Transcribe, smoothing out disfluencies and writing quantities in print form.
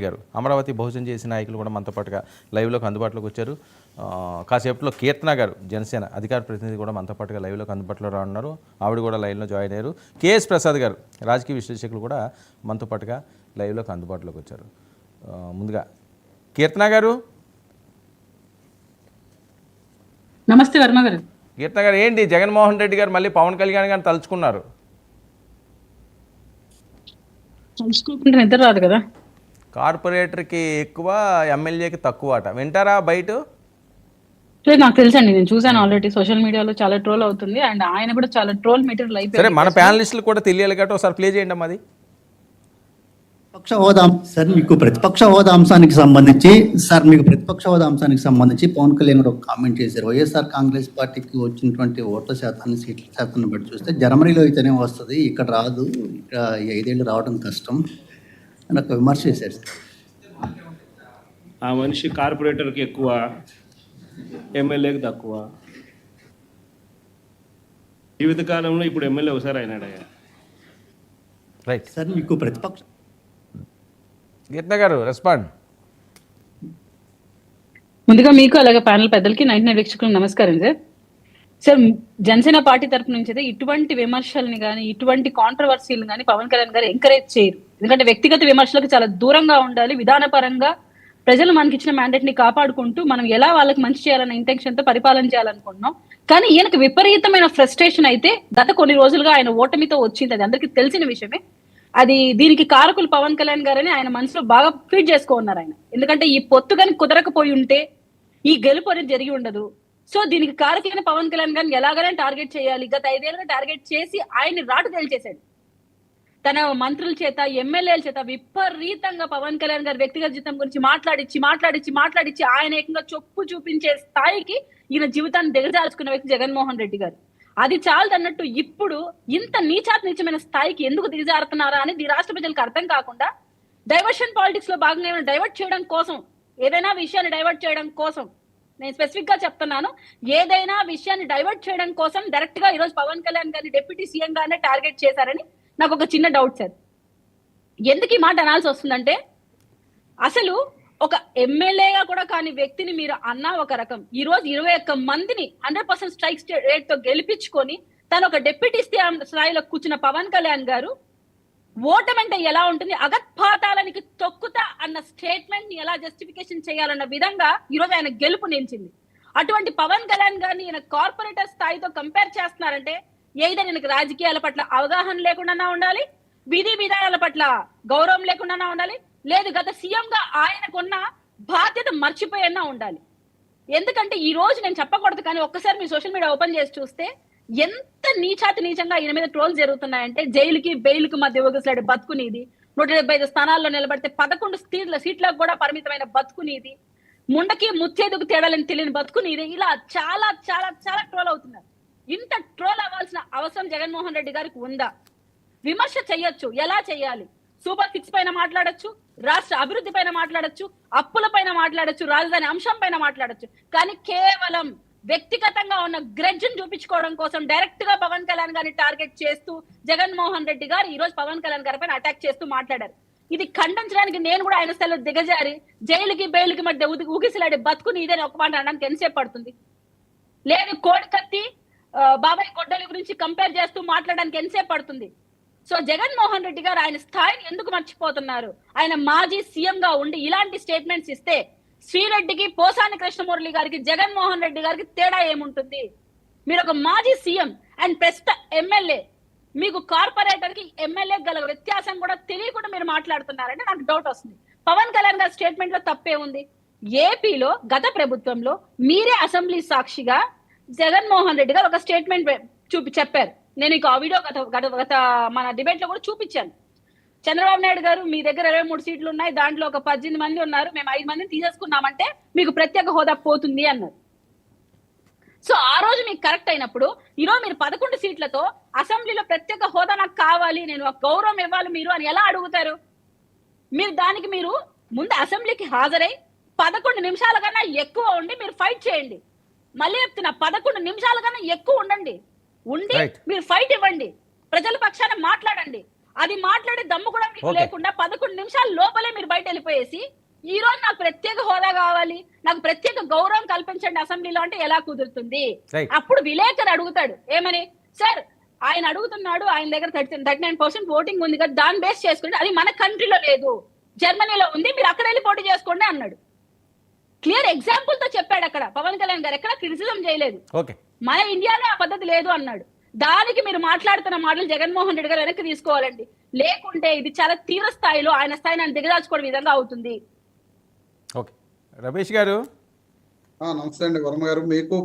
గారు అమరావతి బహుజన్ చేసిన నాయకులు కూడా మనతో పాటుగా లైవ్లోకి అందుబాటులోకి వచ్చారు. కాసేపట్లో కీర్తన గారు జనసేన అధికార ప్రతినిధి కూడా మనతో పాటుగా లైవ్లోకి అందుబాటులో రానున్నారు. ఆవిడ కూడా లైవ్లో జాయిన్ అయ్యారు. కేఎస్ ప్రసాద్ గారు రాజకీయ విశ్లేషకులు కూడా మనతో పాటుగా లైవ్లోకి అందుబాటులోకి వచ్చారు. ముందుగా కీర్తన గారు. నమస్తే వర్మ గారు. కీర్తన గారు, ఏంటి జగన్మోహన్ రెడ్డి గారు మళ్ళీ పవన్ కళ్యాణ్ గారిని తలుచుకున్నారు? తలుచుకోకుండా నిద్ర రాదు కదా. కార్పొరేటర్కి ఎక్కువ, ఎమ్మెల్యేకి తక్కువ అట. వింటారా బయట? నాకు తెలుసండి, నేను చూసాను ఆల్రెడీ సోషల్ మీడియాలో చాలా ట్రోల్ అవుతుంది. అండ్ ఆయన కూడా చాలా ట్రోల్ మెటీరియల్ అయిపోయింది. సరే, మన ప్యానలిస్టులు కూడా తెలియాలి కాబట్టి ఒకసారి ప్లే చేయండి అమ్మా. అది ప్రతిపక్ష హోదా సార్, మీకు ప్రతిపక్ష హోదా అంశానికి సంబంధించి పవన్ కళ్యాణ్ ఒక కామెంట్ చేశారు. వైఎస్ఆర్ కాంగ్రెస్ పార్టీకి వచ్చినటువంటి ఓట్ల శాతాన్ని, సీట్ల శాతాన్ని బట్టి చూస్తే జర్మనీలో అయితేనే వస్తుంది, ఇక్కడ రాదు, ఇక్కడ 5 ఏళ్ళు రావడం కష్టం అని ఒక విమర్శ చేశారు సార్. ఆ మనిషి కార్పొరేటర్కి ఎక్కువ, ఎమ్మెల్యేకి తక్కువ. జీవితకాలంలో ఇప్పుడు ఎమ్మెల్యే ఒకసారి అయినాడయ్యా. రైట్ సార్, మీకు ప్రతిపక్ష గీత గారు రెస్పాండ్. ముందుగా మీకు అలాగే ప్యానల్ పెద్దలకి 99 వీక్షకులకు నమస్కారం సార్. సార్, జనసేన పార్టీ తరఫు నుంచి అయితే ఇటువంటి విమర్శల్ని కానీ, ఇటువంటి కాంట్రవర్సీలు కానీ పవన్ కళ్యాణ్ గారు ఎంకరేజ్ చేయరు. ఎందుకంటే వ్యక్తిగత విమర్శలకు చాలా దూరంగా ఉండాలి. విధానపరంగా ప్రజలు మనకి ఇచ్చిన మ్యాండేట్ ని కాపాడుకుంటూ మనం ఎలా వాళ్ళకి మంచి చేయాలన్న ఇంటెన్షన్ తో పరిపాలన చేయాలనుకుంటున్నాం. కానీ ఈయనకు విపరీతమైన ఫ్రస్ట్రేషన్ అయితే గత కొన్ని రోజులుగా ఆయన ఓటమితో వచ్చింది. అది అందరికీ తెలిసిన విషయమే. అది దీనికి కారకులు పవన్ కళ్యాణ్ గారని ఆయన మనసులో బాగా ఫీడ్ చేసుకున్నారు ఆయన. ఎందుకంటే ఈ పొత్తు కానీ కుదరకపోయి ఉంటే ఈ గెలుపు అనేది జరిగి ఉండదు. సో దీనికి కారకులైన పవన్ కళ్యాణ్ గారిని ఎలాగైనా టార్గెట్ చేయాలి. గత 5 ఏళ్ళుగా టార్గెట్ చేసి ఆయన్ని రాటు తేల్చేశాడు. తన మంత్రుల చేత, ఎమ్మెల్యేల చేత విపరీతంగా పవన్ కళ్యాణ్ గారి వ్యక్తిగత జీవితం గురించి మాట్లాడించి ఆయన ఏకంగా చొప్పు చూపించే స్థాయికి ఈయన జీవితాన్ని దిగజాల్చుకున్న వ్యక్తి జగన్మోహన్ రెడ్డి గారు. అది చాలదన్నట్టు ఇప్పుడు ఇంత నీచమైన స్థాయికి ఎందుకు దిగజారుతున్నారా అనేది రాష్ట్ర ప్రజలకు అర్థం కాకుండా డైవర్షన్ పాలిటిక్స్ లో భాగంగా ఏమైనా డైవర్ట్ చేయడం కోసం, ఏదైనా విషయాన్ని డైవర్ట్ చేయడం కోసం, నేను స్పెసిఫిక్ గా చెప్తున్నాను, ఏదైనా విషయాన్ని డైవర్ట్ చేయడం కోసం డైరెక్ట్ గా ఈరోజు పవన్ కళ్యాణ్ గారిని డిప్యూటీ సీఎం గానే టార్గెట్ చేశారని నాకు ఒక చిన్న డౌట్ సార్. ఎందుకు ఈ మాట అనాల్సి వస్తుందంటే, అసలు ఒక ఎమ్మెల్యేగా కూడా కాని వ్యక్తిని మీరు అన్నా ఒక రకం, ఈ రోజు 21 మందిని 100% స్ట్రైక్ రేట్ తో గెలిపించుకొని తను ఒక డిప్యూటీ స్థాయిలో కూర్చున్న పవన్ కళ్యాణ్ గారు ఓటమంటే ఎలా ఉంటుంది, అగత్పాతాలనికి తొక్కుతా అన్న స్టేట్మెంట్ ని ఎలా జస్టిఫికేషన్ చేయాలన్న విధంగా ఈరోజు ఆయన గెలుపు నిలిచింది. అటువంటి పవన్ కళ్యాణ్ గారిని ఈయన కార్పొరేటర్ స్థాయితో కంపేర్ చేస్తున్నారంటే ఏదైనా ఈయనకి రాజకీయాల పట్ల అవగాహన లేకుండా ఉండాలి, విధి విధానాల పట్ల గౌరవం లేకుండా ఉండాలి, లేదు గత సీఎం గా ఆయనకున్న బాధ్యత మర్చిపోయినా ఉండాలి. ఎందుకంటే ఈ రోజు నేను చెప్పకూడదు కానీ ఒక్కసారి మీ సోషల్ మీడియా ఓపెన్ చేసి చూస్తే ఎంత నీచంగా ఈయన మీద ట్రోల్స్ జరుగుతున్నాయంటే, జైలుకి బెయిల్కి మధ్య ఊగిసలాడే బతుకునేది, 175 స్థానాల్లో నిలబడితే 11 సీట్లకు కూడా పరిమితమైన బతుకునేది, ముండకి ముత్తేదుకు తేడాలని తెలియని బతుకునేది, ఇలా చాలా చాలా చాలా ట్రోల్ అవుతున్నారు. ఇంత ట్రోల్ అవ్వాల్సిన అవసరం జగన్మోహన్ రెడ్డి గారికి ఉందా? విమర్శ చెయ్యొచ్చు, ఎలా చేయాలి? సూపర్ 6 పైన మాట్లాడొచ్చు, రాష్ట్ర అభివృద్ధి పైన మాట్లాడొచ్చు, అప్పుల పైన మాట్లాడొచ్చు, రాజధాని అంశం పైన మాట్లాడొచ్చు. కానీ కేవలం వ్యక్తిగతంగా ఉన్న గ్రెడ్జ్ని చూపించుకోవడం కోసం డైరెక్ట్ గా పవన్ కళ్యాణ్ గారిని టార్గెట్ చేస్తూ జగన్మోహన్ రెడ్డి గారు ఈ రోజు పవన్ కళ్యాణ్ గారి పైన అటాక్ చేస్తూ మాట్లాడారు. ఇది ఖండించడానికి నేను కూడా ఆయన స్థాయిలో దిగజారి జైలుకి బెయిల్కి మధ్య ఊగిసలాడే బతుకుని ఇదే ఒక మాట అనడానికి ఎంతసేపు పడుతుంది? లేదు కోడికత్తి బాబాయ్ గొడ్డలి గురించి కంపేర్ చేస్తూ మాట్లాడడానికి ఎంతసేపు పడుతుంది? సో జగన్మోహన్ రెడ్డి గారు ఆయన స్థాయిని ఎందుకు మర్చిపోతున్నారు? ఆయన మాజీ సీఎం గా ఉండి ఇలాంటి స్టేట్మెంట్స్ ఇస్తే శ్రీరెడ్డికి, పోసాని కృష్ణమురళి గారికి, జగన్మోహన్ రెడ్డి గారికి తేడా ఏముంటుంది? మీరు ఒక మాజీ సీఎం అండ్ ప్రస్తుత ఎమ్మెల్యే, మీకు కార్పొరేటర్ కి ఎమ్మెల్యే గల వ్యత్యాసం కూడా తెలియకుండా మీరు మాట్లాడుతున్నారంటే నాకు డౌట్ వస్తుంది. పవన్ కళ్యాణ్ గారి స్టేట్మెంట్ లో తప్పే ఉంది. ఏపీలో గత ప్రభుత్వంలో మీరే అసెంబ్లీ సాక్షిగా జగన్మోహన్ రెడ్డి గారు ఒక స్టేట్మెంట్ చెప్పారు. నేను ఇక ఆ వీడియో గత మన డిబేట్ లో కూడా చూపించాను. చంద్రబాబు నాయుడు గారు, మీ దగ్గర 23 సీట్లు ఉన్నాయి, దాంట్లో ఒక 18 మంది ఉన్నారు, మేము 5 మందిని తీసేసుకున్నామంటే మీకు ప్రత్యేక హోదా పోతుంది అన్నారు. సో ఆ రోజు మీకు కరెక్ట్ అయినప్పుడు ఈరోజు మీరు 11 సీట్లతో అసెంబ్లీలో ప్రత్యేక హోదా నాకు కావాలి, నేను ఒక గౌరవం ఇవ్వాలి మీరు అని ఎలా అడుగుతారు? మీరు దానికి మీరు ముందు అసెంబ్లీకి హాజరై 11 నిమిషాల కన్నా ఎక్కువ ఉండి మీరు ఫైట్ చేయండి. మళ్ళీ చెప్తున్నా, 11 నిమిషాల కన్నా ఎక్కువ ఉండి మీరు ఫైట్ ఇవ్వండి, ప్రజల పక్షాన మాట్లాడండి. అది మాట్లాడే దమ్ము కూడా మీకు Okay. లేకుండా 11 నిమిషాల లోపలే మీరు బయట వెళ్ళిపోయేసి ఈ రోజు నాకు ప్రత్యేక హోదా కావాలి, నాకు ప్రత్యేక గౌరవం కల్పించండి అసెంబ్లీలో అంటే ఎలా కుదురుతుంది? Right. అప్పుడు విలేకరు అడుగుతాడు ఏమని, సార్ ఆయన అడుగుతున్నాడు, ఆయన దగ్గర 39% ఓటింగ్ ఉంది కదా, దాన్ని బేస్ చేసుకుంటే అది మన కంట్రీలో లేదు, జర్మనీలో ఉంది, మీరు అక్కడ వెళ్ళి పోటీ చేసుకోండి అన్నాడు. క్లియర్ ఎగ్జాంపుల్ తో చెప్పాడు అక్కడ పవన్ కళ్యాణ్ గారు, ఎక్కడ క్రిటిసిజం చేయలేదు. ఓకే మన ఇండియాలో ఆ పద్ధతి లేదు అన్నాడు. దానికి మీరు మాట్లాడుతున్న మాటలు జగన్మోహన్ రెడ్డి గారు వెనక్కి తీసుకోవాలండి, లేకుంటే ఇది చాలా తీవ్ర స్థాయిలో ఆయన స్థాయిని ఆయన దిగదార్చుకోవడం విధంగా అవుతుంది. ఓకే రమేష్ గారు. నమస్తే అండి వర్మ గారు. మీకు